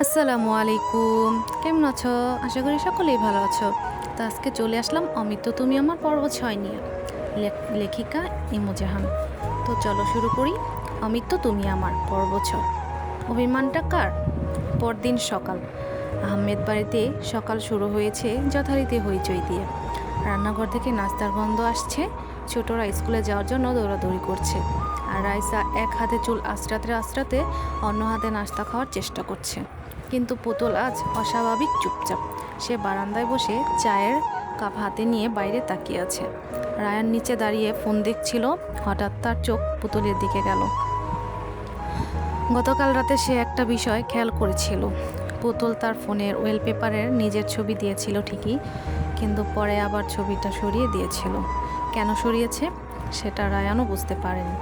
আসসালামু আলাইকুম। কেমন আছো? আশা করি সকলেই ভালো আছো। তো আজকে চলে আসলাম অমিত তুমি আমার পর্ব ৬ নিয়ে। লেখিকা ইমু জাহান। তো চলো শুরু করি। অমিত তুমি আমার পর্ব ৬। অভিমানটা কার? পরদিন সকাল। আহমেদ বাড়িতে সকাল শুরু হয়েছে যথারীতি হইচই দিয়ে। রান্নাঘর থেকে নাস্তার গন্ধ আসছে। ছোটরা স্কুলে যাওয়ার জন্য দৌড়াদৌড়ি করছে। আর রাইসা এক হাতে চুল আঁচড়াতে আঁচড়াতে অন্য হাতে নাস্তা খাওয়ার চেষ্টা করছে। কিন্তু পুতুল আজ অস্বাভাবিক চুপচাপ। সে বারান্দায় বসে চায়ের কাপ হাতে নিয়ে বাইরে তাকিয়ে আছে। রায়ান নিচে দাঁড়িয়ে ফোন দেখছিল। হঠাৎ তার চোখ পুতুলের দিকে গেল। গতকাল রাতে সে একটা বিষয় খেয়াল করেছিল। পুতুল তার ফোনের ওয়েলপেপারের নিজের ছবি দিয়েছিল ঠিকই, কিন্তু পরে আবার ছবিটা সরিয়ে দিয়েছিল। কেন সরিয়েছে সেটা রায়ানও বুঝতে পারেনি।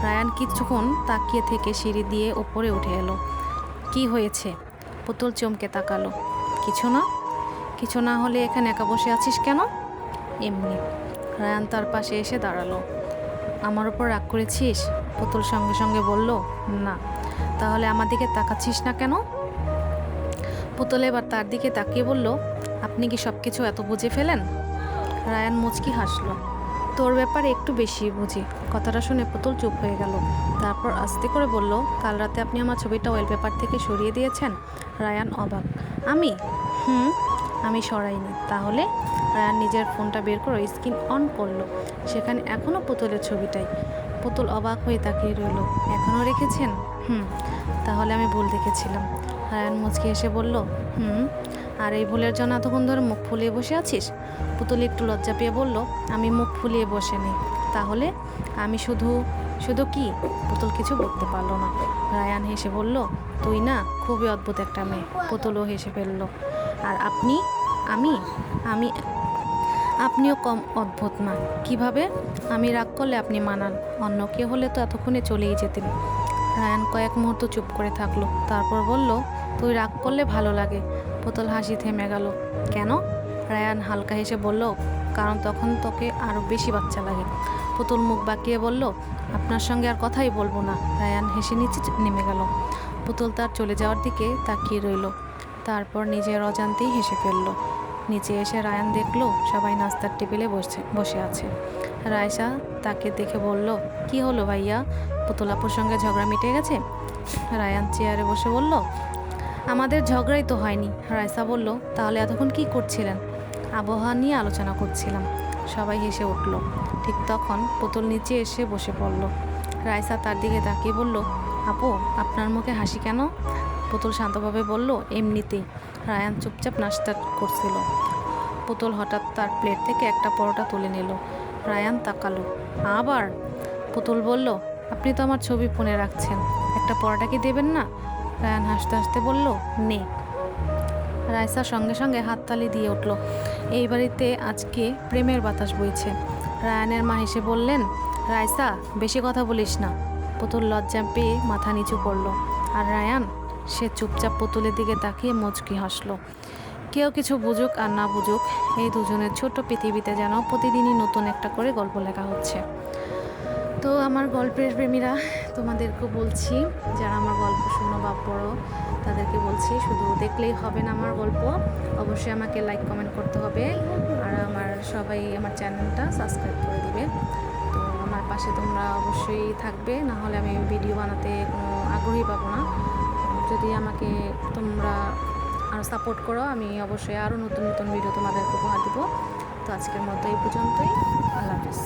রায়ান কিছুক্ষণ তাকিয়ে থেকে সিঁড়ি দিয়ে ওপরে উঠে এলো। কি হয়েছে? পুতুল চমকে তাকালো। কিছু না। কিছু না হলে এখানে একা বসে আছিস কেন? এমনি। রায়ান তার পাশে এসে দাঁড়ালো। আমার ওপর রাগ করেছিস? পুতুল সঙ্গে সঙ্গে বলল, না। তাহলে আমার দিকে তাকাচ্ছিস না কেন? পুতুল এবার তার দিকে তাকিয়ে বলল, আপনি কি সব কিছু এত বুঝে ফেলেন? রায়ান মুচকি হাসলো। তোর ব্যাপারে একটু বেশি বুঝি। কথাটা শুনে পুতুল চুপ হয়ে গেল। তারপর আস্তে করে বলল, কাল রাতে আপনি আমার ছবিটা ওয়েলপেপার থেকে সরিয়ে দিয়েছেন? রায়ান অবাক। আমি? আমি সরাইনি। তাহলে? রায়ান নিজের ফোনটা বের করে স্ক্রিন অন করলো। সেখানে এখনও পুতুলের ছবিটাই। পুতুল অবাক হয়ে তাকিয়ে রইল। এখনও রেখেছেন? তাহলে আমি ভুল দেখেছিলাম। রায়ান মুচকি এসে বলল, আর এই ভুলের জন্য এতক্ষণ ধরে মুখ ফুলিয়ে বসে আছিস? পুতুল একটু লজ্জা পেয়ে বলল, আমি মুখ ফুলিয়ে বসে নেই। তাহলে? আমি শুধু কি? পুতুল কিছু বলতে পারলো না। রায়ান হেসে বলল, তুই না খুবই অদ্ভুত একটা মেয়ে। পুতুলও হেসে ফেলল। আর আপনি? আমি আমি আপনিও কম অদ্ভুত না। কিভাবে? আমি রাগ করলে আপনি মানান। অন্য কেউ হলে তো এতক্ষণে চলেই যেতেন। রায়ান কয়েক মুহূর্ত চুপ করে থাকলো। তারপর বলল, তুই রাগ করলে ভালো লাগে। পুতুল হাসি থেমে গেল। কেন? রায়ান হালকা হেসে বলল, কারণ তখন তোকে আরও বেশি বাচ্চা লাগে। পুতুল মুখ বাঁকিয়ে বলল, আপনার সঙ্গে আর কথাই বলবো না। রায়ান হেসে নিচে নেমে গেল। পুতুল তার চলে যাওয়ার দিকে তাকিয়ে রইল। তারপর নিজের অজান্তেই হেসে ফেলল। নিচে এসে রায়ান দেখলো সবাই নাস্তার টেবিলে বসে আছে। রায়সা তাকে দেখে বলল, কি হলো ভাইয়া? পুতুল আপুর সঙ্গে ঝগড়া মিটে গেছে? রায়ান চেয়ারে বসে বলল, আমাদের ঝগড়াই তো হয়নি। রায়সা বলল, তাহলে এতক্ষণ কি করছিলেন? আবহাওয়া নিয়ে আলোচনা করছিলাম। সবাই হেসে উঠল। ঠিক তখন পুতুল নিচে এসে বসে পড়ল। রায়সা তার দিকে তাকিয়ে বলল, আপু, আপনার মুখে হাসি কেন? পুতুল শান্তভাবে বলল, এমনিতেই। রায়ান চুপচাপ নাস্তা করছিল। পুতুল হঠাৎ তার প্লেট থেকে একটা পরোটা তুলে নিল। রায়ান তাকালো। আবার? পুতুল বলল, আপনি তো আমার ছবি ফোনে রাখছেন, একটা পরোটা কি দেবেন না? রায়ান হাসতে হাসতে বলল, নে। রায়সা সঙ্গে সঙ্গে হাততালি দিয়ে উঠল। এই বাড়িতে আজকে প্রেমের বাতাস বইছে। রায়ানের মা হেসে বললেন, রায়সা, বেশি কথা বলিস না। পুতুল লজ্জা পেয়ে মাথা নিচু করল। আর রায়ান? সে চুপচাপ পুতুলের দিকে তাকিয়ে মুচকি হাসল। কেউ কিছু বুঝুক আর না বুঝুক, এই দুজনের ছোট্ট পৃথিবীতে যেন প্রতিদিনই নতুন একটা করে গল্প লেখা হচ্ছে। তো আমার গল্পের প্রেমীরা, তোমাদেরকেও বলছি, যারা আমার গল্প শোনো বা পড়ো, তাদেরকে বলছি, শুধু দেখলেই হবে না আমার গল্প, অবশ্যই আমাকে লাইক কমেন্ট করতে হবে। আর সবাই আমার চ্যানেলটা সাবস্ক্রাইব করে দিবে। তো আমার পাশে তোমরা অবশ্যই থাকবে, না হলে আমি ভিডিও বানাতে কোনো আগ্রহী পাবো না। যদি আমাকে তোমরা আরও সাপোর্ট করো, আমি অবশ্যই আরও নতুন নতুন ভিডিও তোমাদেরকে উপহার দেবো। তো আজকের মতো এই পর্যন্তই। আল্লাহ হাফিজ।